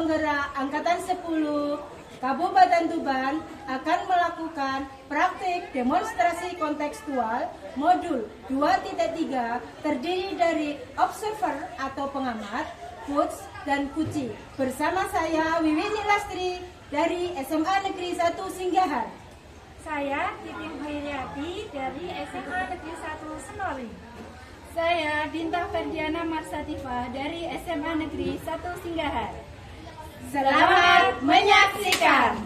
Penggerak Angkatan 10 Kabupaten Tuban akan melakukan praktik demonstrasi kontekstual modul 2.3 terdiri dari observer atau pengamat, coach, dan kuci. Bersama saya Wiwini Lastri dari SMA Negeri 1 Singgahan. Saya Titin Hairiati dari SMA Negeri 1 Senori. Saya Dinta Ferdiana Marsativa dari SMA Negeri 1 Singgahan. Selamat menyaksikan.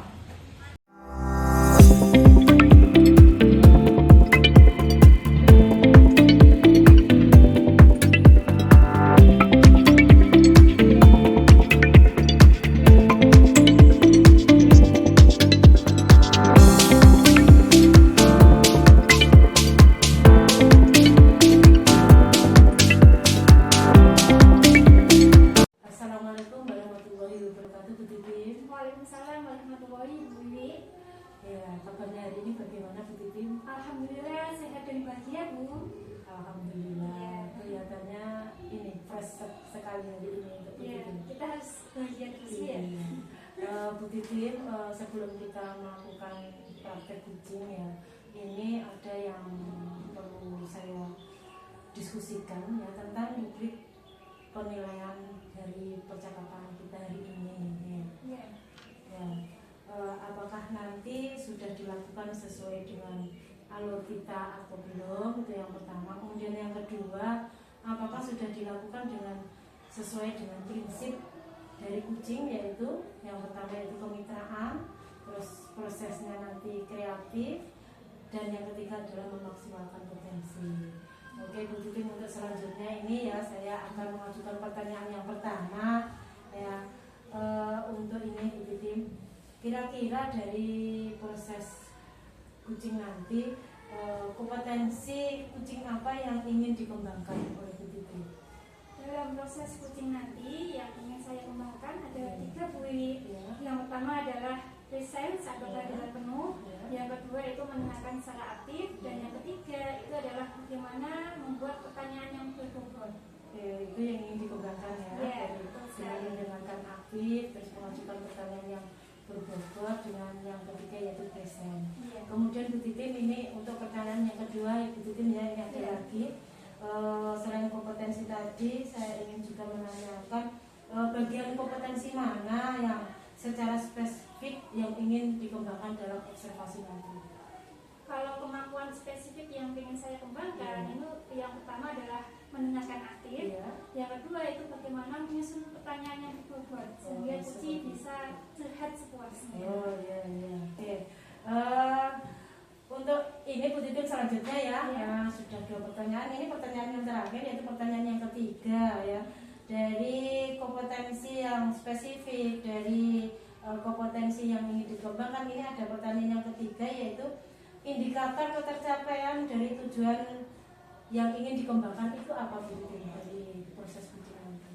Waalaikumsalam warahmatullahi wabarakatuh. Ya, kabarnya hari ini bagaimana Bu Titin? Alhamdulillah sehat dan bahagia, Bu. Alhamdulillah. Ya. Kelihatannya ini fresh sekali hari ini untuk Bu Ya, Titin. kita harus bahagia terus ya. Bu Titin, sebelum kita melakukan praktek kucing ya, ini ada yang perlu saya diskusikan ya tentang rubrik penilaian dari percakapan kita hari ini. Ya. Ya, apakah nanti sudah dilakukan sesuai dengan alur kita atau belum? Itu yang pertama. Kemudian yang kedua, apakah sudah dilakukan dengan sesuai dengan prinsip dari kucing, yaitu yang pertama yaitu kemitraan, terus prosesnya nanti kreatif, dan yang ketiga adalah memaksimalkan potensi. Oke Bu Titin, untuk selanjutnya ini ya saya akan mengajukan pertanyaan yang pertama ya. Untuk ini Bu Titin, kira-kira dari proses kucing nanti kompetensi kucing apa yang ingin dikembangkan oleh Bu Titin? Dalam proses kucing nanti yang ingin saya kembangkan ada 3, Bu. Ya. Yang pertama adalah presence atau kehadiran penuh. Ya. Yang kedua itu mendengarkan secara aktif, dan yang ketiga itu adalah bagaimana membuat pertanyaan yang berbobot. Itu yang ingin dikembangkan ya, Ya, dari betul sekali. dengan mendengarkan aktif, terus mengajukan pertanyaan yang berbobot, dengan yang ketiga yaitu present. Iya. Kemudian Bu Titin, ini untuk pertanyaan yang kedua Bu Titin ya, ini ada Ya. lagi. Selain kompetensi tadi, saya ingin juga menanyakan bagian kompetensi mana yang secara spesifik yang ingin dikembangkan dalam observasi nanti. Kalau kemampuan spesifik yang ingin saya kembangkan, itu yang pertama adalah mendengarkan aktif. Iya. Yang kedua itu bagaimana menyusun pertanyaan yang berbobot sehingga seperti kucing itu. bisa curhat sepuasnya. Oh iya iya. Oke. Untuk ini Bu Titin selanjutnya ya, Ya. sudah 2 pertanyaan. Ini pertanyaan yang terakhir yaitu pertanyaan yang ketiga ya. Dari kompetensi yang spesifik, dari kompetensi yang ingin dikembangkan, ini ada pertanyaan yang ketiga yaitu indikator ketercapaian dari tujuan yang ingin dikembangkan itu apa Bu Titin dari proses kucing nanti?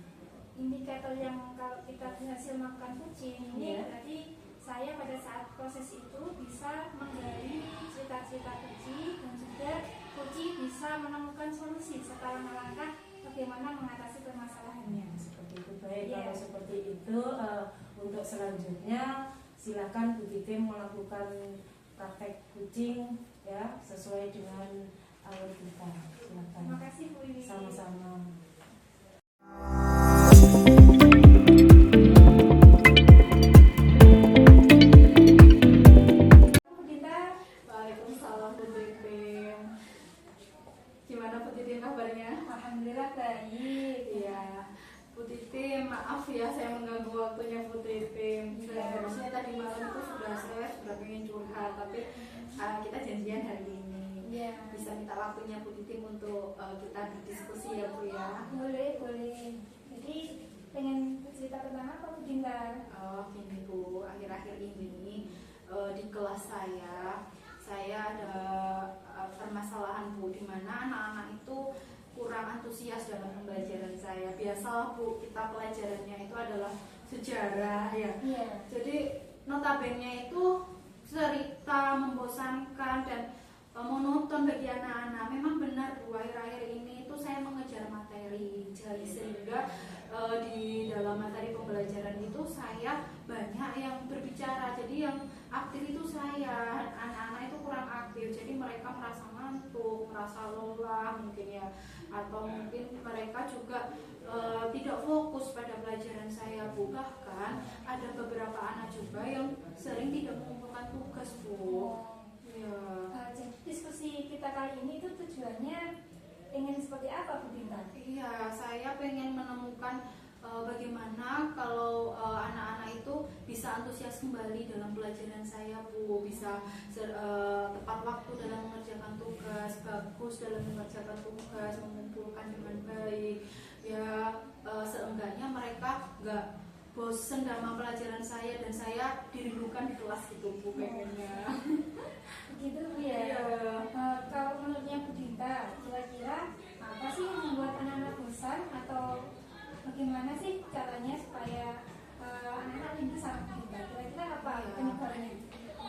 Indikator yang kalau kita berhasil melakukan kucing ini Ya. berarti saya pada saat proses itu bisa menggali cerita-cerita kucing, dan juga kucing bisa menemukan solusi serta langkah-langkah bagaimana mengatasi permasalahannya. Seperti itu. Baik, Iya. kalau seperti itu untuk selanjutnya silakan Bu Titin melakukan praktek kucing ya sesuai dengan alur kita. Silakan. Terima kasih Bu Wiwi. Sama-sama. Bu Dinta. Waalaikumsalam Bu Titin. Gimana Bu Titin kabarnya? Alhamdulillah baik. Iya. Bu Titin, maaf ya saya mengganggu waktunya Bu Titin. Harusnya tadi malam itu sudah pengen curhat, tapi kita janjian hari ini. Iya. Bisa minta waktunya Bu Titin untuk kita berdiskusi ya Bu ya. Boleh. Jadi pengen cerita tentang apa Bu Dinta? Oh gini Bu, akhir-akhir ini di kelas saya ada permasalahan Bu, di mana anak-anak itu kurang antusias dalam pembelajaran saya. Biasalah Bu, kita pelajarannya itu adalah sejarah ya. Iya. Jadi notabene itu cerita membosankan dan monoton bagi anak-anak. Memang benar Bu, akhir-akhir ini itu saya mengejar materi, jadi sehingga di dalam materi pembelajaran itu saya berbicara. Jadi yang aktif itu saya, anak-anak itu kurang aktif, jadi mereka merasa ngantuk, merasa lelah mungkin ya, atau mungkin mereka juga tidak fokus pada pelajaran saya, Bu. Bahkan ada beberapa anak juga yang sering tidak mengumpulkan tugas, Bu. Ya. Jadi diskusi kita kali ini itu tujuannya ingin seperti apa, Bu Dinta? Iya, saya pengen menemukan bagaimana kalau anak-anak itu bisa antusias kembali dalam pelajaran saya, Bu, bisa tepat waktu dalam mengerjakan tugas, bagus dalam mengerjakan tugas, mengumpulkan dengan baik. Ya, seenggaknya mereka nggak bosen sama pelajaran saya dan saya dirindukan di kelas gitu, Bu, pengennya. Begitu, Bu ya. Kalau menurutnya Bu Dinta, kira-kira apa sih yang membuat anak-anak bosan, atau bagaimana sih caranya supaya anak-anak rindu sama Bu Dinta? Kira-kira apa penyebabnya?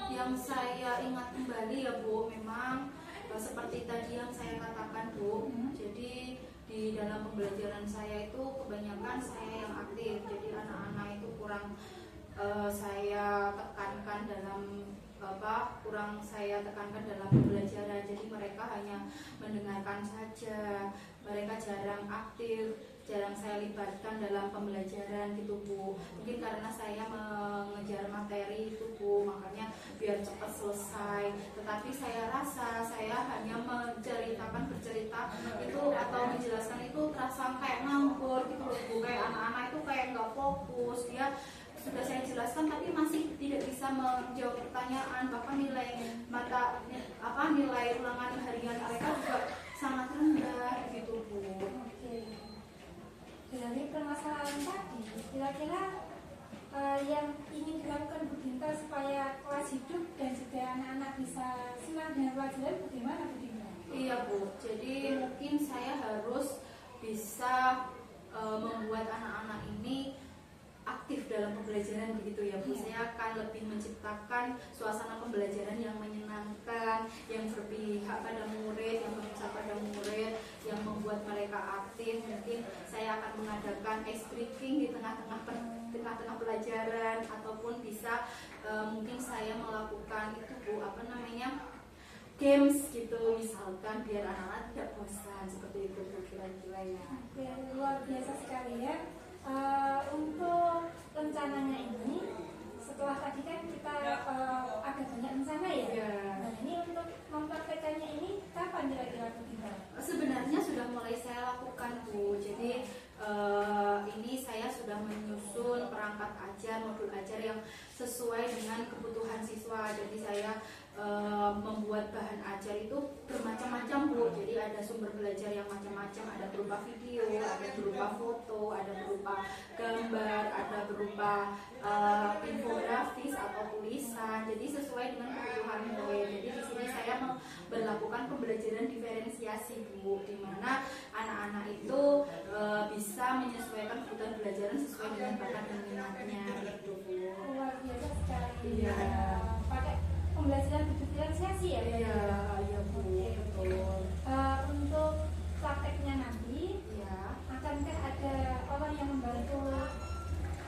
Yang saya ingat kembali ya, Bu, memang seperti tadi yang saya katakan, Bu. Jadi di dalam pembelajaran saya itu kebanyakan saya yang aktif, jadi anak-anak itu kurang saya tekankan dalam kurang saya tekankan dalam pembelajaran. Jadi mereka hanya mendengarkan saja, mereka jarang aktif, jarang saya libatkan dalam pembelajaran gitu, Bu. Mungkin karena saya mengejar materi itu, Bu, makanya biar cepat selesai. Tetapi saya rasa saya hanya bercerita itu atau menjelaskan itu terasa kayak nganggur gitu loh, Bu. Kayak anak-anak itu kayak nggak fokus, dia sudah saya jelaskan tapi masih tidak bisa menjawab pertanyaan, bahkan nilai ulangan harian mereka juga sangat rendah gitu, Bu. Oke. Dari permasalahan tadi, kira-kira yang ingin dilakukan Bu Dinta supaya kelas hidup dan juga anak-anak bisa senang dengan pelajaran bagaimana, Bu Dinta? Iya, Bu, jadi mungkin saya harus bisa membuat anak-anak ini aktif dalam pembelajaran begitu ya, Bu. Saya akan lebih menciptakan suasana pembelajaran yang menyenangkan, yang berpihak pada murid, yang berpihak pada murid, yang membuat mereka aktif. Mungkin saya akan mengadakan ice breaking di tengah-tengah pelajaran, ataupun bisa mungkin saya melakukan itu, Bu, games gitu misalkan, biar anak-anak tidak bosan, seperti itu, Bu, kira-kira ya. Oke, luar biasa sekali ya. Untuk rencananya ini, setelah tadi kan kita ada banyak rencana ya. Nah, ini untuk mempraktekannya ini kapan kira-kira, Bu Dinta? Sebenarnya sudah mulai saya lakukan, Bu. Jadi ini saya sudah menyusun perangkat ajar, modul ajar yang sesuai dengan kebutuhan siswa. Jadi saya membuat bahan ajar itu bermacam-macam, Bu. Jadi ada sumber belajar yang macam-macam, ada berupa video, ada berupa foto, ada berupa gambar, ada berupa infografis atau tulisan. Jadi sesuai dengan kebutuhan murid. Jadi di sini saya memperlakukan pembelajaran diferensiasi, Bu, di mana anak-anak itu bisa menyesuaikan kebutuhan belajaran sesuai dengan bakat dan minatnya, gitu, Bu. Luar biasa sekali. Iya. Pakai pembelajaran diferensiasi ya. Iya, Bu, betul. Untuk prakteknya nanti, Iya. akankah ada orang yang membantu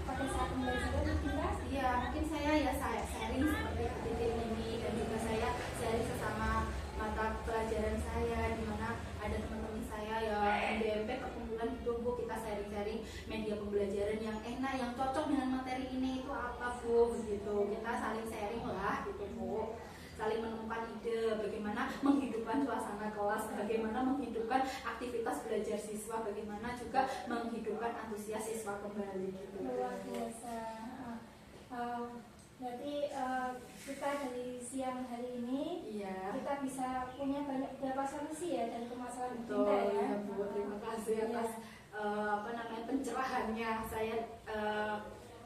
pada saat pembelajaran, Bu Dinta? Iya, mungkin saya sharing seperti titik ini, dan juga saya sharing sesama mata pelajaran saya, di mana ada teman-teman saya ya MDMP perkumpulan gitu, Bu. Kita sharing-sharing media pembelajaran yang enak, yang cocok dengan materi ini itu apa, Bu, begitu. Kita saling sharing lah gitu, Bu. Saling menemukan ide bagaimana menghidupkan suasana kelas, bagaimana menghidupkan aktivitas belajar siswa, bagaimana juga menghidupkan antusias siswa kembali gitu. Luar biasa. Berarti kita dari siang hari ini, Iya. kita bisa punya beberapa solusi ya dari permasalahan Betul, kita ya. ya, Bu. Terima kasih atas pencerahannya. Saya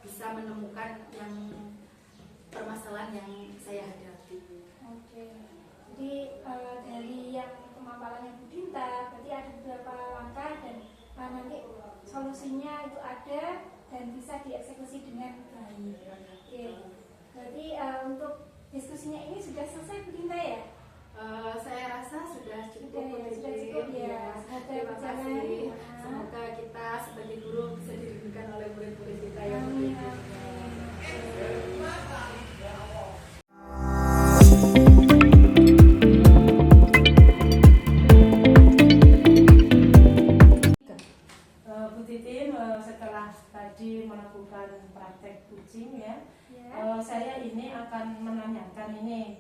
bisa menemukan yang permasalahan yang saya hadapi. Oke. Jadi dari yang pemaparannya Bu Dinta, berarti ada beberapa langkah dan nanti solusinya itu ada dan bisa dieksekusi dengan baik. Oke. Berarti untuk diskusinya ini sudah selesai, Bu Dinta ya? Saya rasa sudah cukup. Sudah cukup ya. Terima kasih. Semoga kita sebagai guru bisa dirindukan oleh murid-murid kita yang Amin. berikutnya. melakukan praktek kucing ya. Ya. Saya ini akan menanyakan ini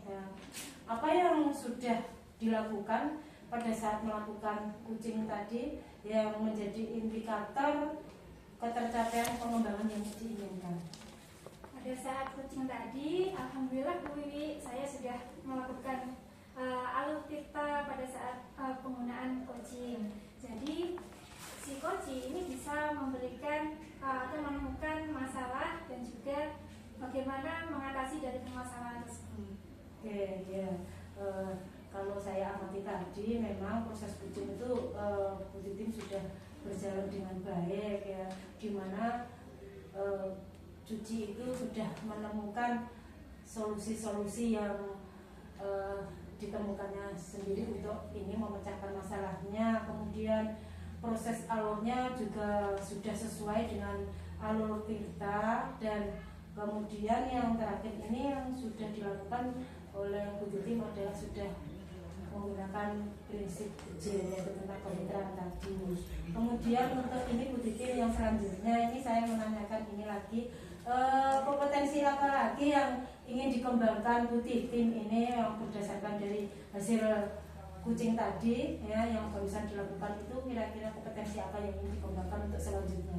apa yang sudah dilakukan pada saat melakukan kucing tadi yang menjadi indikator ketercapaian pengembangan yang diinginkan. Pada saat kucing tadi, alhamdulillah Bu Wiwi, saya sudah melakukan alutsista pada saat penggunaan kucing. Jadi si coaching ini bisa memberikan atau menemukan masalah dan juga bagaimana mengatasi dari permasalahan tersebut. Oke, ya. Kalau saya amati tadi, memang proses kucing itu Bu Titim sudah berjalan dengan baik ya, di mana Cuci itu sudah menemukan solusi-solusi yang ditemukannya sendiri untuk ini memecahkan masalahnya. Kemudian proses alurnya juga sudah sesuai dengan alur Tirta, dan kemudian yang terakhir ini yang sudah dilakukan oleh Bu Titim adalah sudah menggunakan prinsip J, yaitu tentang kemitraan tadi. Kemudian untuk ini Bu Titim yang selanjutnya ini saya menanyakan ini lagi, kompetensi apa lagi yang ingin dikembangkan Bu Titim ini yang berdasarkan dari hasil kucing tadi ya yang barusan dilakukan, itu kira-kira kompetensi apa yang ingin dikembangkan untuk selanjutnya?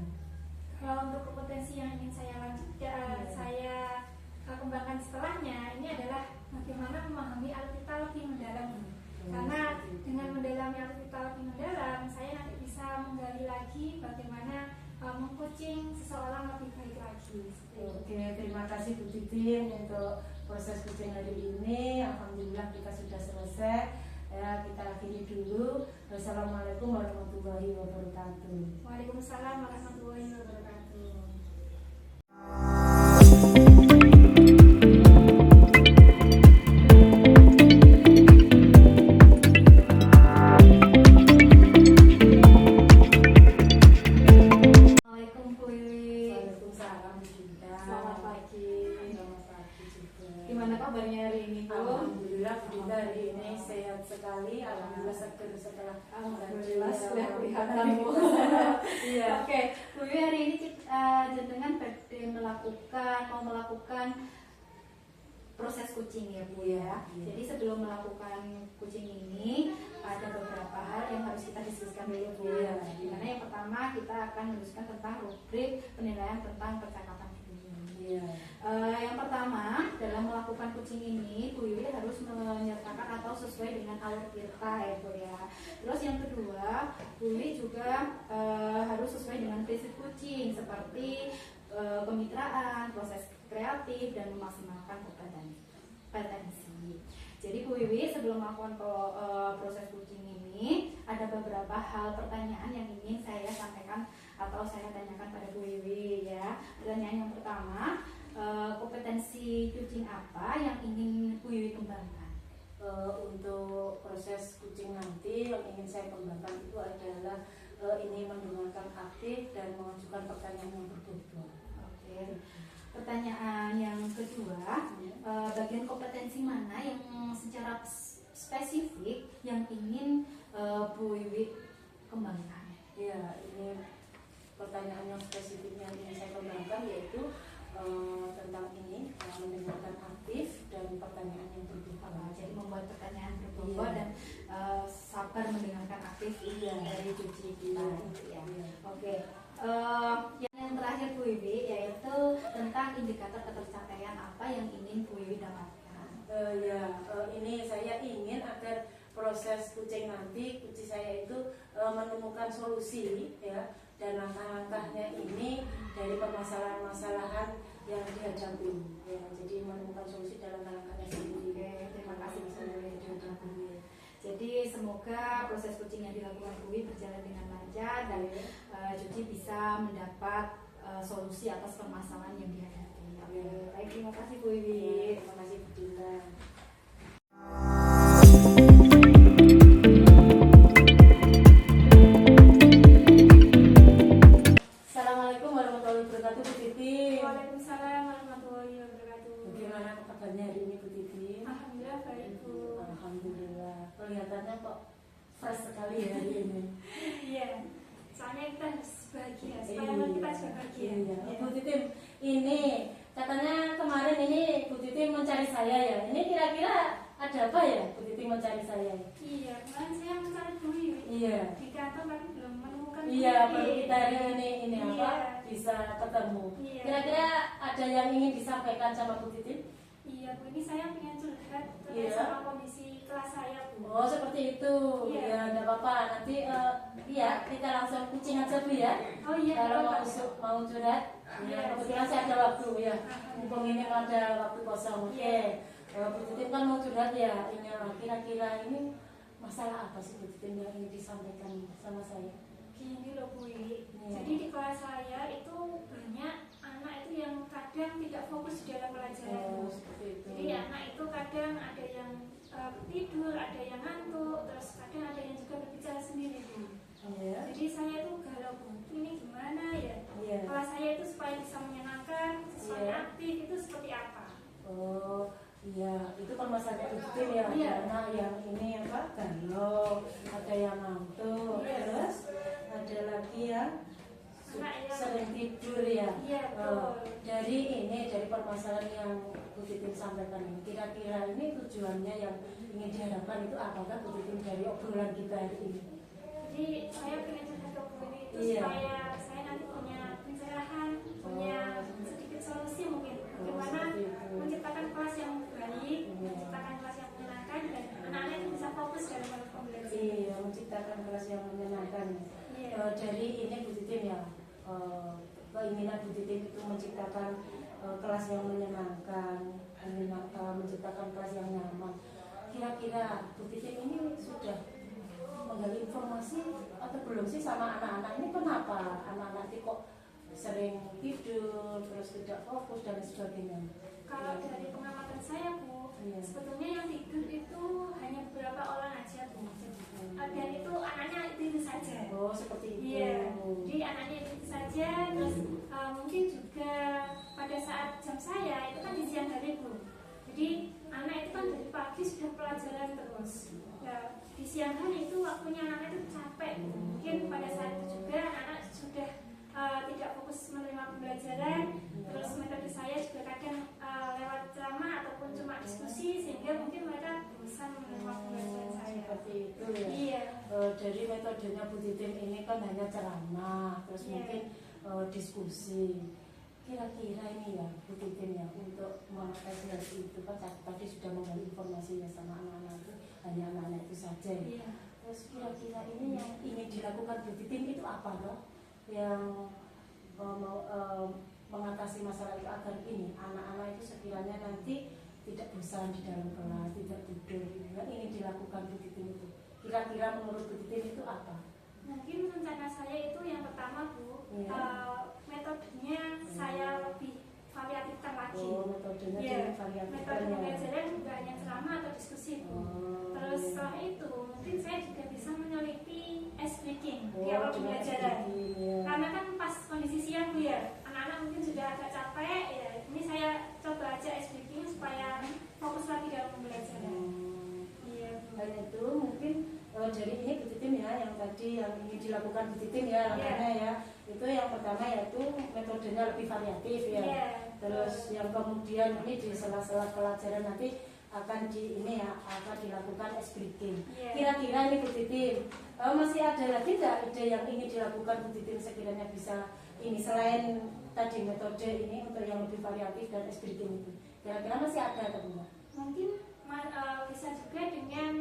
Kalau untuk kompetensi yang ingin saya lanjutkan, saya kembangkan setelahnya ini adalah bagaimana memahami alutsista lebih mendalam. Karena dengan mendalami alutsista lebih mendalam, saya nanti bisa menggali lagi bagaimana mengcoaching seseorang lebih baik lagi. Oke, terima kasih Bu Titim untuk proses kucing hari ini. Alhamdulillah kita sudah selesai. Ya, kita akhiri dulu. Wassalamualaikum warahmatullahi wabarakatuh. Waalaikumsalam warahmatullahi wabarakatuh. Kabarnya hari ini, Bu? Alhamdulillah, Bunda hari ini sehat sekali. Alhamdulillah seger setelah alhamdulillah sudah kelihatan, Bu. Iya. Oke, Bu, hari ini jenengan mau melakukan proses kucing ya, Bu ya. Jadi sebelum melakukan kucing ini ada beberapa hal yang harus kita diskusikan dulu, Bu. Karena yang pertama kita akan mendiskusikan tentang rubrik penilaian tentang percakapan. Yang pertama, dalam melakukan kucing ini Bu Wiwi harus menyertakan atau sesuai dengan alur Tirta ya, Bu ya. Terus yang kedua, Bu Wiwi juga harus sesuai dengan prinsip kucing seperti kemitraan, proses kreatif, dan memaksimalkan kompetensi. Jadi Bu Wiwi sebelum melakukan proses kucing ini ada beberapa hal pertanyaan yang ingin saya sampaikan atau saya tanyakan pada Bu Wiwi ya. Pertanyaan yang pertama, kompetensi kucing apa yang ingin Bu Wiwi kembangkan? Untuk proses kucing nanti yang ingin saya kembangkan itu adalah ini mendengarkan aktif dan mengajukan pertanyaan yang berbobot. Oke. Pertanyaan yang kedua, bagian kompetensi mana yang secara spesifik yang ingin Bu Wiwi kembangkan? Ya, ini pertanyaan yang spesifik yang ingin saya kembangkan yaitu tentang ini mendengarkan aktif dan pertanyaan yang berbobot. Jadi membuat pertanyaan berbobot dan sabar mendengarkan aktif dari cuci kita. Oke. Yang terakhir Bu Wiwi yaitu tentang indikator ketercapaian apa yang ingin Bu Wiwi dapatkan. Ini saya ingin agar proses kucing nanti kucing saya itu menemukan solusi ya, dan langkah-langkahnya ini dari permasalahan-masalahan yang dihadapi ya, jadi menemukan solusi dalam langkahnya sendiri. Terima kasih Bu. Jadi semoga proses kucing yang dilakukan Bu Wiwi berjalan dengan lancar dan Cuci bisa mendapat solusi atas permasalahan yang dihadapi. Baik, terima kasih Bu Wiwi. Terima kasih Bu Dinda. Assalamualaikum warahmatullahi wabarakatuh, Bu Titi. Waalaikumsalam warahmatullahi wabarakatuh. Bagaimana kabarnya hari ini, Bu Titi? Alhamdulillah baik, Bu. Alhamdulillah. Kelihatannya kok fresh sekali ya hari ini. Iya. soalnya kita harus bahagia supaya anak kita juga bahagia. Iya. Bu Titim, ini katanya kemarin ini Bu Titim mencari saya ya. Ini kira-kira ada apa ya Bu Titim mencari saya? Iya, kemarin saya mencari Dwi Iya. di kantor tapi belum menemukan. Iya, baru kita hari ini Iya. apa bisa ketemu. Iya. Kira-kira ada yang ingin disampaikan sama Bu Titim? Iya, Bu, ini saya pengen curhat terkait Iya. sama kondisi kelas saya, Bu. Oh, seperti itu. Iya. Ya, enggak apa-apa. Nanti iya, kita langsung kucing aja Bu ya. Oh iya, Kalau Pak. mau curhat, ya, Iya. kebetulan saya ada waktu ya. Mumpung ini ada waktu kosong. Oke. Bu Titim kan mau curhat ya. Ini kira-kira ini masalah apa sih Bu Titim yang ingin disampaikan sama saya? Gini loh Bu, Iya. jadi di kelas saya itu banyak anak itu yang kadang tidak fokus di dalam pelajaran. Oh, seperti itu. Jadi anak itu kadang ada yang tidur, ada yang ngantuk, terus kadang ada yang juga berbicara sendiri, Bu. Iya. Jadi saya itu galau, Bu, ini gimana ya? Iya. Kelas saya itu supaya bisa menyenangkan, sesuai Iya. aktif itu seperti apa? Oh, iya, itu permasalahan Bu Titim ya. Iya. Karena yang ini apa? Galau, ada yang ngantuk, Iya. terus ada lagi yang Anak yang sering tidur ya. Iya, betul. Dari permasalahan yang Bu Titim sampaikan ini, kira-kira ini tujuannya yang ingin diharapkan itu apakah Bu Titim dari obrolan kita hari ini? Jadi saya pengen curhat ke Bu ini itu Iya. supaya saya nanti punya pencerahan, punya sedikit solusi mungkin bagaimana seperti itu. menciptakan kelas yang baik, Iya. menciptakan kelas yang menyenangkan dan anak-anak itu bisa fokus dalam pembelajaran. Iya, menciptakan kelas yang menyenangkan. Iya. Dari ini Bu Titim ya, keinginan Bu Titim itu menciptakan kelas yang menyenangkan, menciptakan kelas yang nyaman. Kira-kira Bu Titim ini sudah menggali informasi atau belum sih sama anak-anak ini, kenapa anak-anak ini kok sering tidur, terus tidak fokus dan sebagainya? Kalau dari pengamatan saya, Bu, Iya. sebetulnya yang tidur itu hanya beberapa orang aja, Bu. Dan itu anaknya itu saja. Oh, seperti itu. Iya, jadi anaknya itu saja. Terus mungkin juga pada saat jam saya itu kan di siang hari, Bu. Jadi anak itu kan dari pagi sudah pelajaran terus. Nah, di siang hari itu waktunya anak itu capek, Bu. Mungkin pada saat itu juga anak sudah tidak fokus menerima pembelajaran. Terus metode saya juga kadang lewat ceramah ataupun cuma diskusi sehingga mungkin mereka bosan menerima pembelajaran saya. Seperti itu ya. Iya. Dari metodenya Bu Titim ini kan hanya ceramah, terus Iya. mungkin diskusi. Kira-kira ini ya Bu Titim ya, untuk mengatasi hal itu kan tadi sudah memberi informasinya sama anak-anak itu, hanya anak-anak itu saja ya. Iya. Terus kira-kira ini yang ingin dilakukan Bu Titim itu apa toh? Yang mengatasi masalah itu agar ini anak-anak itu sekiranya nanti tidak bosan di dalam kelas, tidak tidur, yang ingin dilakukan Bu Titim itu. Kira-kira menurut Bu Titim itu apa? Mungkin rencana saya itu yang pertama, Bu, Iya. metodenya saya lebih variatifkan lagi. Oh, metodenya Iya. variatif Metode ya. pembelajaran juga hanya ceramah atau diskusi, Bu. Oh, Terus iya. setelah itu mungkin saya juga bisa meneliti ice breaking di Oh, awal dengan pembelajaran. SDG, ya. Karena kan pas kondisi siang, Bu, ya, anak-anak mungkin sudah agak capek, ya. Ini saya coba aja ice breaking supaya fokus lagi dalam pembelajaran. Iya, Bu. Dan itu mungkin dari ini Bu Titim ya, yang tadi yang ingin dilakukan Bu Titim ya, langkahnya ya, itu yang pertama yaitu metodenya lebih variatif ya. Iya. Terus yang kemudian ini di sela-sela pelajaran nanti akan akan dilakukan ice breaking. Iya. Kira-kira ini Bu Titim masih ada lagi nggak ide yang ingin dilakukan Bu Titim sekiranya bisa ini selain tadi metode ini untuk yang lebih variatif dan ice breaking itu? Kira-kira masih ada atau enggak? Mungkin bisa juga dengan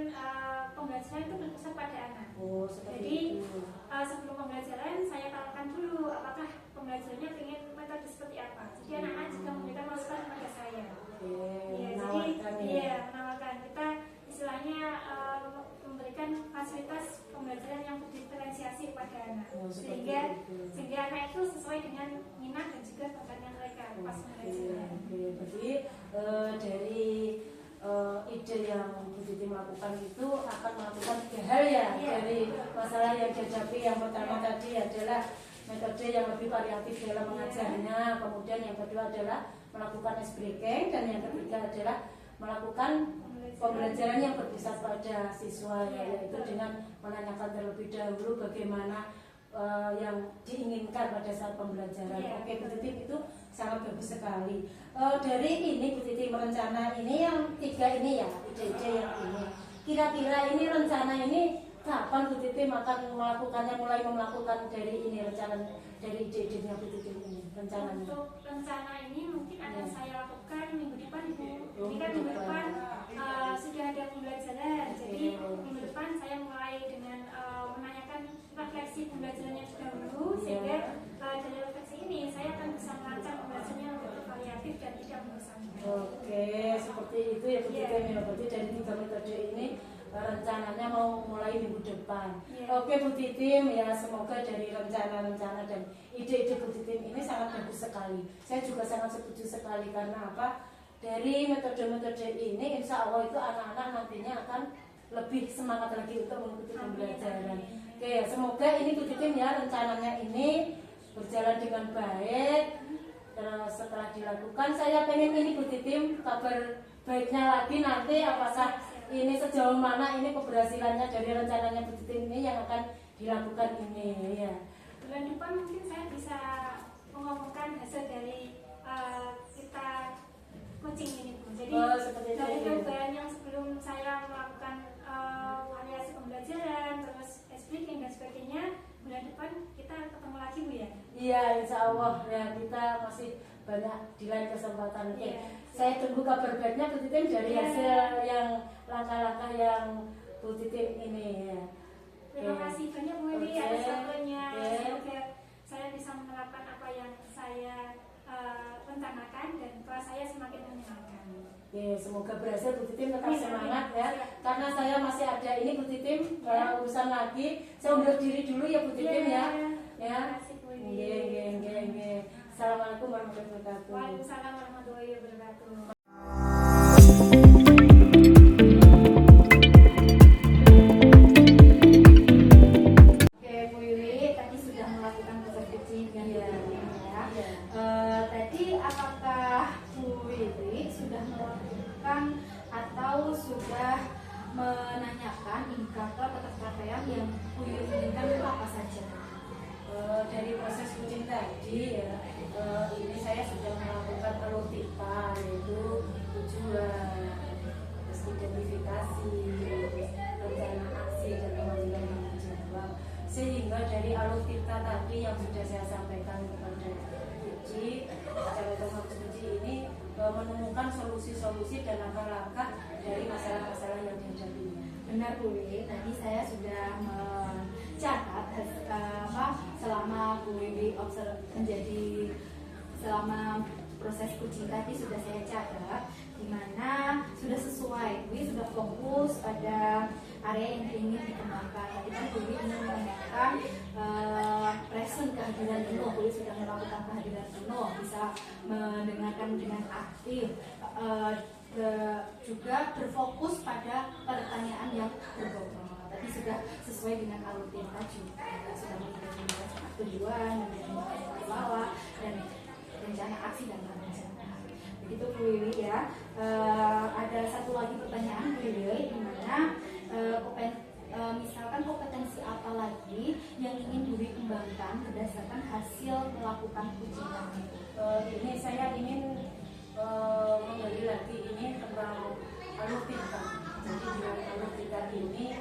pembelajaran itu berpusat pada anak. Oh, seperti Jadi itu. sebelum pembelajaran saya tawarkan dulu apakah pembelajarannya ingin metode seperti apa. Jadi anak-anak juga memberikan masukan kepada saya. Oke, Iya, jadi menawarkan ya. iya menawarkan kita istilahnya memberikan fasilitas pembelajaran yang berdiferensiasi pada anak, Oh, seperti sehingga itu. sehingga anak itu sesuai dengan minat dan juga bakatnya mereka pas pembelajaran. Oke. Berarti dari ide yang Bu Titim lakukan itu akan melakukan 3 hal ya. Iya. Dari masalah yang dihadapi, yang pertama tadi adalah metode yang lebih variatif dalam mengajarnya, kemudian yang kedua adalah melakukan ice breaking, dan yang ketiga adalah melakukan pembelajaran yang berpusat pada siswa, yaitu dengan menanyakan terlebih dahulu bagaimana yang diinginkan pada saat pembelajaran. Oke, Bu Titi, itu sangat bagus sekali. Dari ini Bu Titi, rencana ini yang 3 ini ya, ide-ide yang ini. Kira-kira ini rencana ini kapan Bu Titi akan melakukannya, mulai melakukan dari ini rencana, dari ide-idenya Bu Titi ini rencananya? Untuk rencana ini mungkin akan saya lakukan minggu depan Bu. Ini kan minggu depan sudah ada pembelajaran, jadi minggu depan saya mulai dengan menanyakan refleksi pembelajarannya dahulu, sehingga dari refleksi ini saya akan bisa merancang pembelajarannya lebih variatif dan tidak membosankan. Oke, seperti itu ya Bu Titi. Berarti dari 3 metode ini rencananya mau mulai minggu depan. Oke Bu Titim, ya semoga dari rencana-rencana dan ide-ide Bu Titim ini sangat bagus sekali. Saya juga sangat setuju sekali, karena apa? Dari metode-metode ini insya Allah itu anak-anak nantinya akan lebih semangat lagi untuk mengikuti pembelajaran. Oke, semoga ini Bu Titim ya, rencananya ini berjalan dengan baik. Terus setelah dilakukan, saya pengen ini Bu Titim, kabar baiknya lagi nanti, apakah ini sejauh mana ini keberhasilannya dari rencananya Bu Titim ini yang akan dilakukan ini ya. Bulan depan mungkin saya bisa mengumumkan hasil dari kita coaching ini Bu. Jadi dari perubahan yang sebelum saya melakukan variasi pembelajaran, terus explaining dan sebagainya, bulan depan kita ketemu lagi Bu ya. Iya, insya Allah ya, kita masih banyak di lain kesempatan. Oke, saya tunggu kabar baiknya Bu Titim dari hasil yang langkah-langkah yang Bu Titim ini ya. Terima kasih banyak Bu Wiwi atas waktunya. Semoga saya bisa menerapkan apa yang saya rencanakan dan kelas saya semakin menyenangkan. Semoga berhasil Bu Titim, tetap semangat ya. Karena saya masih ada ini Bu Titim, urusan lagi. Saya undur diri dulu ya Bu Titim ya. Ya. Assalamualaikum warahmatullahi wabarakatuh. Waalaikumsalam warahmatullahi wabarakatuh. Oke Bu Wiwi, tadi sudah melakukan proses coaching dengan Bu Titim ya. Tadi apakah Bu Wiwi sudah melakukan atau sudah menanyakan indikator ketercapaian yang Bu Wiwi inginkan itu apa saja? Dari proses coaching tadi ya, ini saya sudah melakukan alurtika, yaitu tujuan, terus identifikasi, rencana aksi dan pemanggilan tanggung jawab. Sehingga dari alurtika tadi yang sudah saya sampaikan kepada Uji, secara Uji ini menemukan solusi-solusi dan langkah-langkah dari masalah-masalah yang dihadapinya. Benar Bu Wiwi, tadi saya sudah mencatat selama Bu Wiwi menjadi selama proses coaching tadi sudah saya catat, di mana sudah sesuai, Bu Wiwi sudah fokus pada area yang ingin dikembangkan. Tadi kan Bu Wiwi ingin mengembangkan present, kehadiran penuh. Bu Wiwi sudah melakukan kehadiran penuh, bisa mendengarkan dengan aktif, juga berfokus pada pertanyaan yang berbobot. Tadi sudah sesuai dengan alur kita juga, sudah memberikan tujuan, memberikan pola dan rencana aksi dan rencana. Begitu Bu Wiwi ya. Ada satu lagi pertanyaan Bu Wiwi, di mana misalkan kompetensi apa lagi yang ingin Bu Wiwi kembangkan berdasarkan hasil melakukan coaching itu? Ini saya ingin menggali lagi ini tentang alurtika. Jadi dengan alurtika ini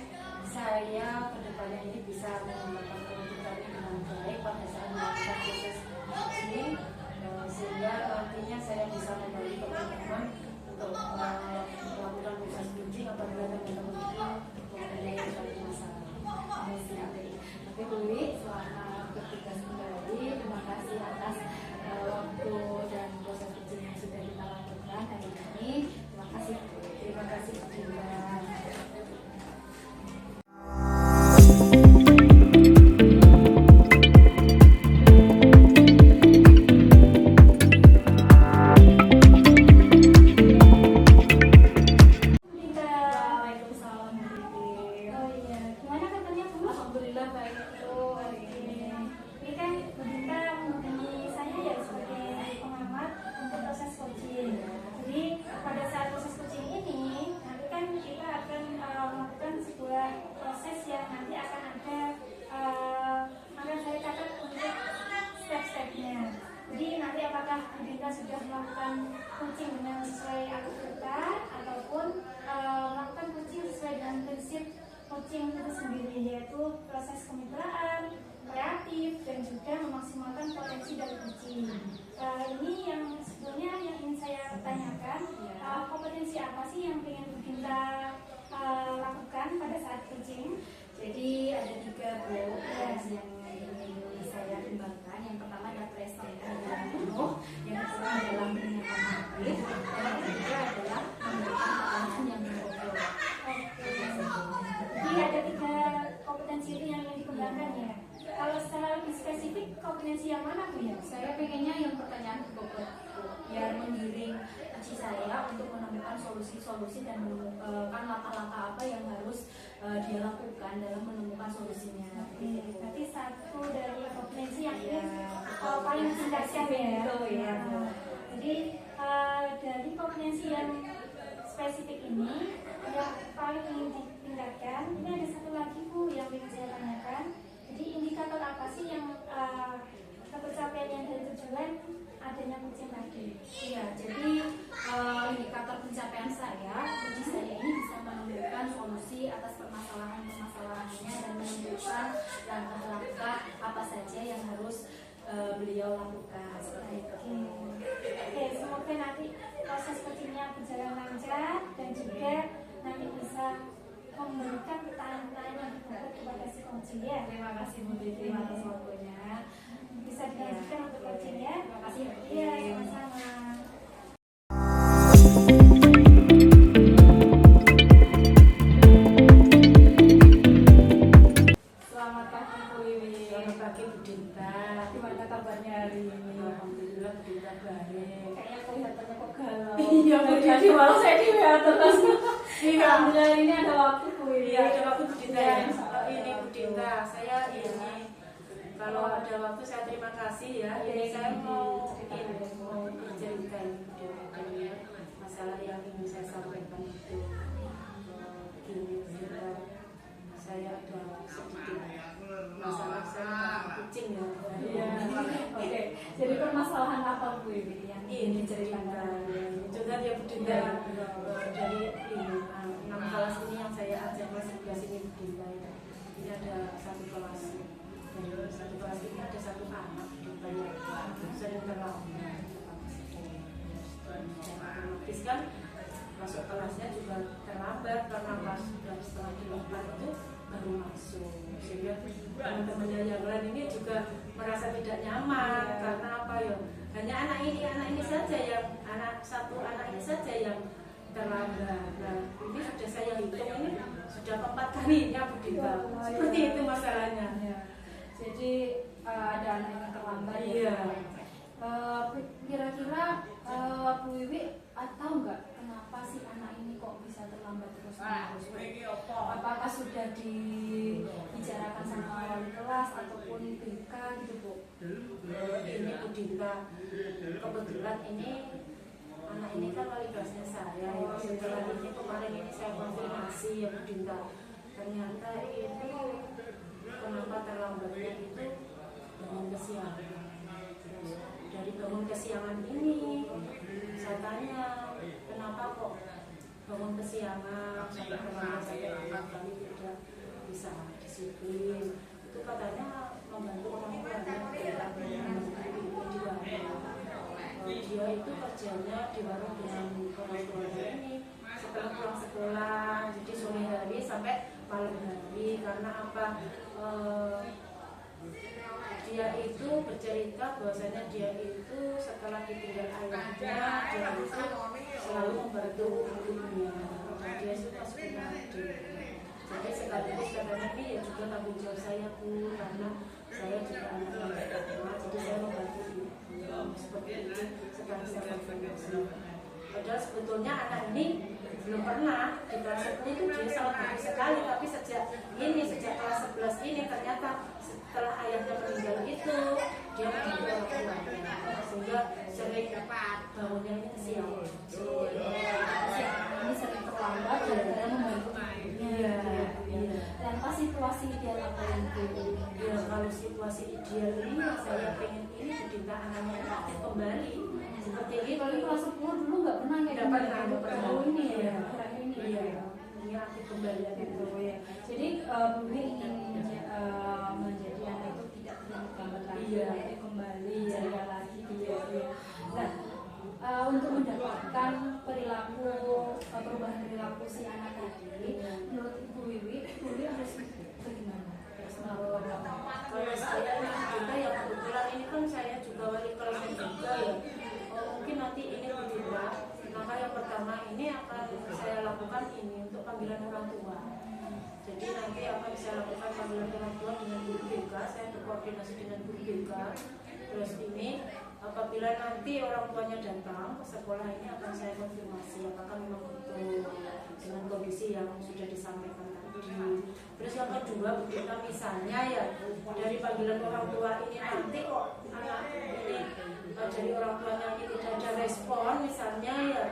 saya kedepannya ini bisa menggunakan alurtika ini dengan baik pada saat melakukan proses coaching, sehingga nantinya saya bisa membagi teman-teman untuk melakukan proses coaching apabila teman-teman itu mempunyai masalah. Oke Bu Wiwi, selamat bertugas kembali. Terima kasih atas waktu dan proses coaching yang sudah kita lakukan hari ini. Terima kasih. Terima kasih juga. Proses yang nanti akan ada tanyakan, kompetensi apa sih yang ingin Bu Dinta lakukan pada saat coaching? Jadi ada 3 Bu yang ingin saya kembangkan. Yang pertama adalah presentasi yang penuh, yang kedua adalah mendengarkan materi, dan yang ketiga adalah memberikan pertanyaan yang berbobot. Jadi ada 3 kompetensi itu yang ingin dikembangkan ya. Kalau secara lebih spesifik, kompetensi yang mana Bu ya? Saya pengennya yang pertanyaan berbobot, biar menggiring uji saya untuk menemukan solusi-solusi dan menemukan langkah-langkah apa yang harus dia lakukan dalam menemukan solusinya. Berarti satu dari kompetensi yang paling ditingkatkan ya. Ya. Jadi dari kompetensi yang spesifik ini yang paling ingin ditingkatkan, ini ada satu lagi Bu yang ingin saya tanyakan. Jadi indikator apa sih yang ketercapaian dari tujuan adanya coaching tadi? Iya, jadi indikator pencapaian saya, uji saya ini bisa menemukan solusi atas permasalahan-permasalahannya dan menentukan langkah-langkah apa saja yang harus beliau lakukan seperti itu. Oke, semoga nanti proses coachingnya berjalan lancar dan juga nanti bisa memberikan pertanyaan-pertanyaan yang berbobot kepada si coaching ya. Terima kasih Bu Devi atas waktunya. Bisa dilanjutkan untuk coaching ya. Terima kasih Bu Devi. Iya, sama-sama. Selamat pagi Bu Wiwi. Selamat pagi Bu Dinta. Gimana kabarnya hari ini? Alhamdulillah Bu Dinta baik. Kayaknya kelihatannya kok galau. Iya Bu Devi, malah saya di WA terus. Alhamdulillah ini ada waktu Bu Wiwi. Iya, ada waktu Bu Dinta ya. Iya. Ini Bu Dinta, saya ini kalau ada waktu saya terima kasih ya. Ini saya mau bercerita ini masalah yang ingin saya sampaikan itu. Begini, saya ada sedikit masalah saya kucing ya. Iya. Oke. Jadi permasalahan apa Bu Wiwi yang ingin diceritakan? Juga dia Budinda dari ini 6 kelas ini yang saya ajak kelas 11 ini Budinda ya. Ini ada satu kelas. Dari satu kelas ini ada satu anak Budinda yang sering terlambat. Otomatis kan masuk kelasnya juga terlambat karena kelas sudah setengah 8 itu baru masuk. Sehingga teman-temannya yang lain ini juga merasa tidak nyaman karena apa ya? Hanya anak ini saja yang anak ini saja yang terlambat. Nah, ini sudah saya hitung ini sudah keempat kalinya Bu Dinta. Seperti itu masalahnya. Ya. Jadi ada anak yang terlambat. Iya. Kira-kira Bu Wiwi tahu nggak kenapa sih anak ini kok bisa terlambat terus-menerus? Apakah sudah dibicarakan sama wali kelas ataupun BK gitu Bu? Ini Bu Dinta, kebetulan ini anak ini kan wali kelasnya saya ya. Setelah ini kemarin ini saya konfirmasi ya Bu Dinta, ternyata itu kenapa terlambatnya itu bangun kesiangan. Dari bangun kesiangan ini saya tanya kenapa kok bangun kesiangan sampai kemarin sampai 4 kali tidak bisa disiplin. Itu katanya membantu orang tuanya dia itu kerjanya di warung dengan orang tuanya ini setelah pulang sekolah, jadi sore hari sampai malam hari. Karena apa? Dia itu bercerita bahwasanya dia itu setelah ditinggal ayahnya, dia itu selalu membantu ibunya. Dia suka punya adik. Jadi sekaligus katanya ini ya juga tanggung jawab saya Bu, karena saya juga anak yang pertama, jadi saya membantu ibu. Seperti itu sekarang saya konfirmasi. Padahal sebetulnya anak ini belum pernah di kelas 10 itu dia sangat bagus sekali, tapi sejak kelas 11 ini ternyata setelah ayahnya meninggal itu dia menjadi orang tua, sehingga sering bangunnya ini kesiangan. Ini sering terlambat gara-gara membantu ibunya. Dan pas situasi ideal apa yang Bu? Ya kalau situasi ideal ini saya pengen ini Budinta anaknya aktif kembali seperti ini. Kalau kelas 10 dulu nggak pernah ya? Tidak pernah. Ini ya, akhir ini. Iya, ini aktif kembali Gitu ya. Jadi Bu Wiwi ingin menjadi anak itu tidak terlambat lagi, Iya. aktif kembali, ceria lagi gitu ya. Nah, untuk mendapatkan harus bagaimana? Harus melakukan apa? Kalau saya ini juga ya kebetulan ini kan saya juga wali kelas juga ya. Mungkin nanti ini berubah. Maka yang pertama ini akan saya lakukan ini untuk panggilan orang tua. Jadi nanti akan saya lakukan panggilan orang tua dengan guru BK. Saya berkoordinasi dengan guru BK. Terus ini apabila nanti orang tuanya datang ke sekolah ini akan saya konfirmasi apakah memang betul dengan kondisi yang sudah disampaikan tadi. Terus yang kedua, kita misalnya ya dari panggilan orang tua ini nanti kok anak ini dari orang tuanya ini tidak ada respon, misalnya ya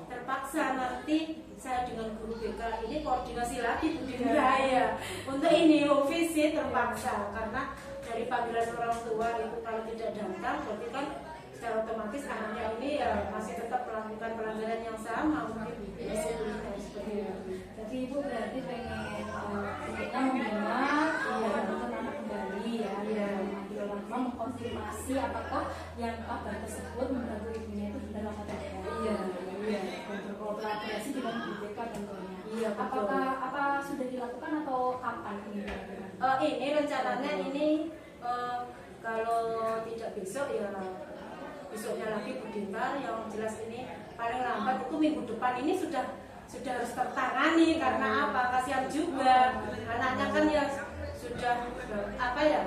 terpaksa nanti saya dengan guru BK ini koordinasi lagi Bu Dinda ya untuk ini visit terpaksa karena dari panggilan orang tua itu kalau tidak datang berarti kan secara otomatis anaknya ini ya masih tetap melakukan pelanggaran yang sama mungkin seperti itu. Jadi ibu berarti pengen kita membina anak kembali ya, memanggil orang tua mengkonfirmasi apakah yang kabar tersebut mengganggu ibunya itu benar atau tidak. Iya. Berkolaborasi dengan BPK tentunya. Iya, betul. Apa sudah dilakukan atau kapan ini? Ini rencananya ini kalau tidak besok ya besoknya lagi Bu Dinta, yang jelas ini paling lambat itu minggu depan ini sudah harus tertangani karena apa? Kasihan juga anaknya kan ya sudah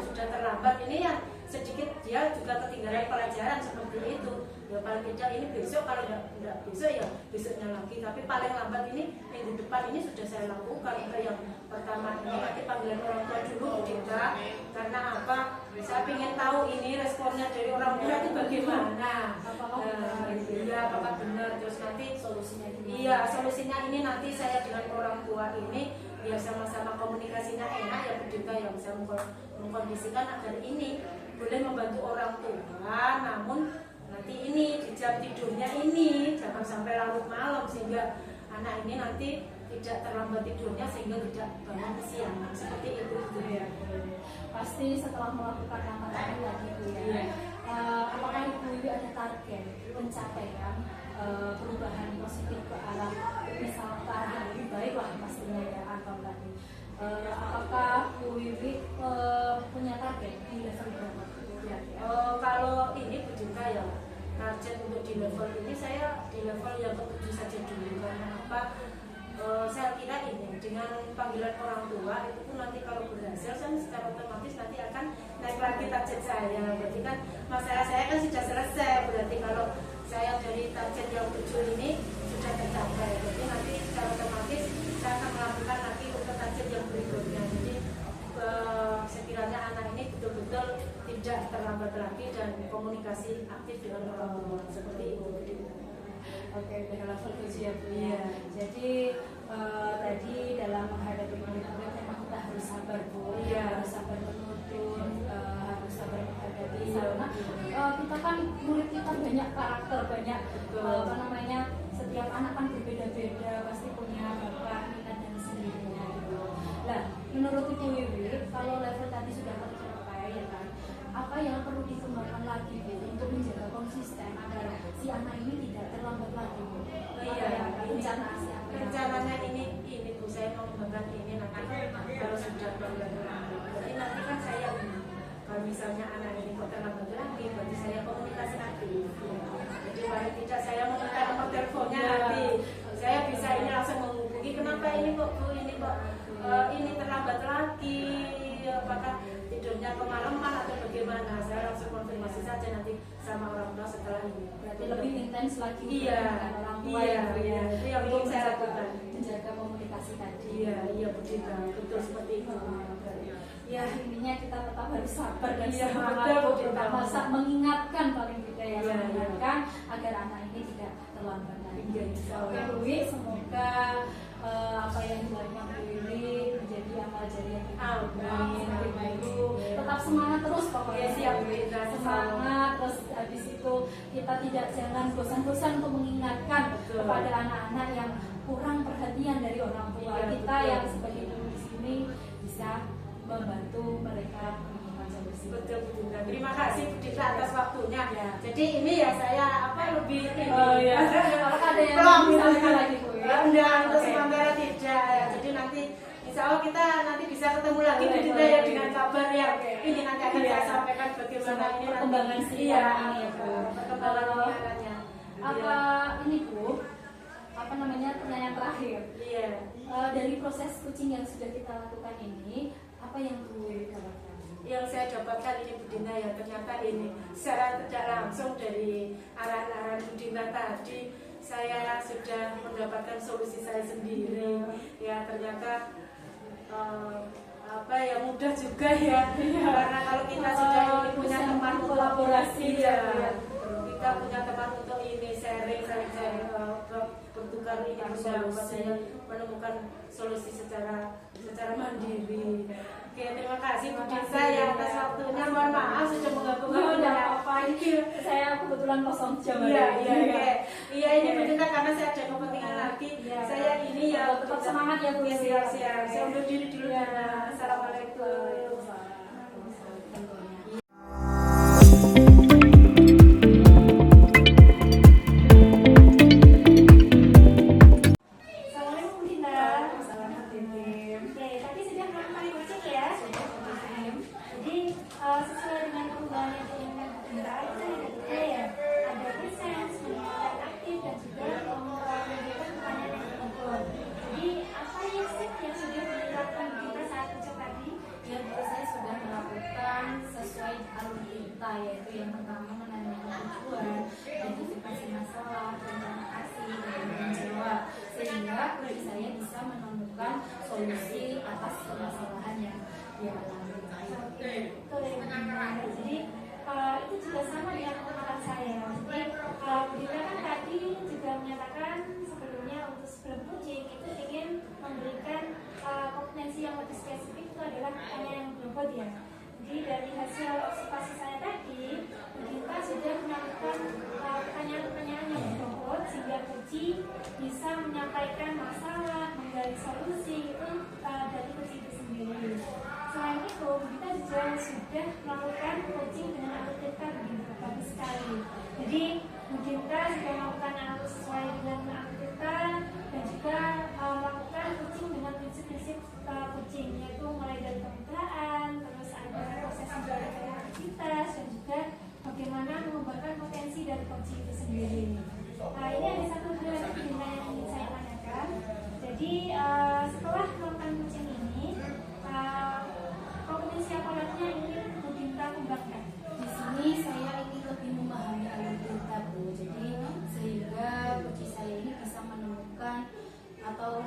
sudah terlambat ini ya sedikit dia juga ketinggalan pelajaran seperti itu. Ya paling tidak ini besok, kalau tidak besok ya besoknya lagi, tapi paling lambat ini minggu depan ini sudah saya lakukan. Untuk yang pertama ini nanti panggilan orang tua dulu Bu Dinta, karena apa? Saya ingin tahu ini responnya dari orang tua itu bagaimana. Apakah benar, terus nanti solusinya gimana? Iya, solusinya ini nanti saya dengan orang tua ini biar sama-sama komunikasinya enak ya Bu Dinta, yang bisa mengkondisikan agar ini boleh membantu orang tua, namun nanti ini di jam tidurnya ini jangan sampai larut malam sehingga anak ini nanti tidak terlambat tidurnya sehingga tidak bangun kesiangan seperti itu ya. Pasti setelah melakukan langkah-langkah lagi Bu ya. Apakah Ibu Wiwi ada target pencapaian perubahan positif ke arah misal ke arah yang lebih baik lah pastinya ya atau tadi? Apakah Bu Wiwi punya target di level berapa? Kalau ini Bu Dinta ya target untuk di level ini saya di level yang ke-7 saja dulu. Karena apa? Saya kira ini dengan panggilan orang tua itu pun nanti kalau berhasil kan secara otomatis nanti akan naik lagi target saya. Berarti kan masalah saya kan sudah selesai. Berarti kalau saya dari target yang 7 ini sudah tercapai, berarti nanti secara otomatis saya akan melakukan lagi untuk target yang berikutnya. Jadi sekiranya anak ini betul-betul tidak terlambat lagi dan komunikasi aktif dengan orang tua seperti itu. Oke, udah level 7 ya Bu ya. Jadi tadi dalam menghadapi murid-murid memang kita harus sabar Bu, harus sabar menuntun, harus sabar menghadapi karena kita kan murid kita banyak karakter, banyak setiap anak kan berbeda-beda, pasti punya bakat, minat dan sendirinya gitu. Nah, menurut Ibu Wiwi, kalau level tadi sudah tercapai ya kan, apa yang perlu dikembangkan lagi Bu untuk menjaga konsisten agar si anak ini tidak terlambat lagi Bu? Rencananya ini Bu, saya mau mengembangkan ini nanti kalau sudah berarti nanti kan saya kalau misalnya anak ini kok terlambat lagi berarti saya komunikasi aktif. Jadi paling tidak saya meminta nomor teleponnya nanti saya bisa ini langsung menghubungi kenapa ini kok Bu ini kok ini terlambat lagi, apakah tidurnya kemalaman atau bagaimana, saya langsung konfirmasi saja nanti sama orang tua setelah ini. Berarti lebih intens lagi dengan orang tua ya. Itu yang ingin saya lakukan, menjaga komunikasi tadi. Iya Bu Dinta, betul seperti itu. Ya intinya kita tetap harus sabar dan semangat tetap masa mengingatkan paling tidak ya, mengingatkan agar anak ini tidak terlambat lagi. Oke Bu Wiwi, semoga apa yang dilakukan Bu Wiwi menjadi amal jariah kita. Amin. Tetap semangat terus pokoknya. Siap Bu Dinta, semangat. Terus habis itu kita jangan bosan-bosan untuk mengingatkan kepada anak-anak yang kurang perhatian dari orang tua. Kita yang sebagai guru di sini bisa membantu mereka menemukan solusi. Betul Bu Dinta. Terima kasih Bu Dinta atas waktunya. Jadi ini ya saya lebih ini. Apakah ada yang bisa lagi Bu ya? Enggak, untuk sementara tidak. Jadi nanti Insya Allah kita nanti bisa ketemu lagi di kita ya dengan kabar yang ini nanti akan saya sampaikan bagaimana ini perkembangan nanti. si Iya, ini ya Bu. perkembangan peliharannya. Apa ini Bu? Apa namanya, pertanyaan terakhir? Iya. Dari proses kucing yang sudah kita lakukan ini, apa yang Bu dapatkan? Yang saya dapatkan ini Bu Dinda ya, ternyata ini secara tidak langsung dari arahan-arahan Bu Dinda tadi saya sudah mendapatkan solusi saya sendiri ya. Ternyata apa ya, mudah juga ya, karena kalau kita sudah ini punya teman kolaborasi ya, ya. kita punya teman untuk ini sharing bertukar ini pendapat, saya menemukan solusi secara mandiri. Oke, terima kasih Bu Dinda ya atas waktunya. Mohon maaf sudah mengganggu. Tidak apa-apa, ini saya kebetulan kosong jam. Iya ini Bu Dinda, karena saya ada kepentingan lagi. Saya ini ya tetap semangat ya Bu. Siap. Saya undur diri dulu ya. Assalamualaikum. Assalamualaikum Bu Dinda. Oke, tadi sudah melakukan kucing ya. Jadi sesuai dengan perubahan yang diinginkan Bu Dinda, itu ada tiga ya. Ada presence, meningkatkan aktif, dan juga memberikan pertanyaan yang betul. Jadi apa yang sudah dilakukan Bu Dinda saat kucing tadi? Ya Bu, saya sudah melakukan sesuai alur kita, yaitu yang pertama menanyakan tujuan, identifikasi masalah, rencana aksi, dan menjawab, sehingga kucing saya bisa menemukan solusi atas permasalahan yang dia alami. Betul ya Bu Dinda. Jadi itu juga sama dengan pengalaman saya. Jadi Bu Dinda kan tadi juga menyatakan sebelumnya untuk sebelum kucing itu ingin memberikan kompetensi yang lebih spesifik, itu adalah pertanyaan yang berbobot ya. Jadi dari hasil observasi saya tadi, Bu Dinda sudah melakukan pertanyaan-pertanyaan yang berbobot sehingga kucing bisa menyampaikan masalah, menggali solusi itu dari kucing itu sendiri. Selain itu, Bu Dinda juga sudah melakukan coaching dengan algoritma begitu bagus sekali. Jadi Bu Dinda sudah melakukan analisis sesuai dengan algoritma dan juga melakukan coaching dengan prinsip-prinsip coaching, yaitu mulai dari kemudahan, terus ada proses menjalankan aktivitas, dan juga bagaimana mengembangkan potensi dari coaching itu sendiri. Nah, ini ada satu hal lagi Bu Dinda yang ingin saya tanyakan. Jadi setelah melakukan coaching ini, kompetensi apa lagi yang ingin Bu Dinda kembangkan? Di sini saya ingin lebih memahami alur kita Bu, jadi sehingga kucing saya ini bisa menemukan atau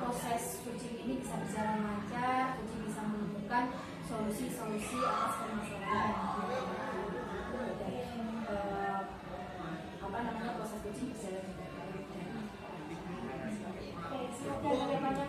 proses kucing ini bisa berjalan lancar, kucing bisa menemukan solusi-solusi atas permasalahan dan proses kucing berjalan dengan baik. Oke, semoga ada banyak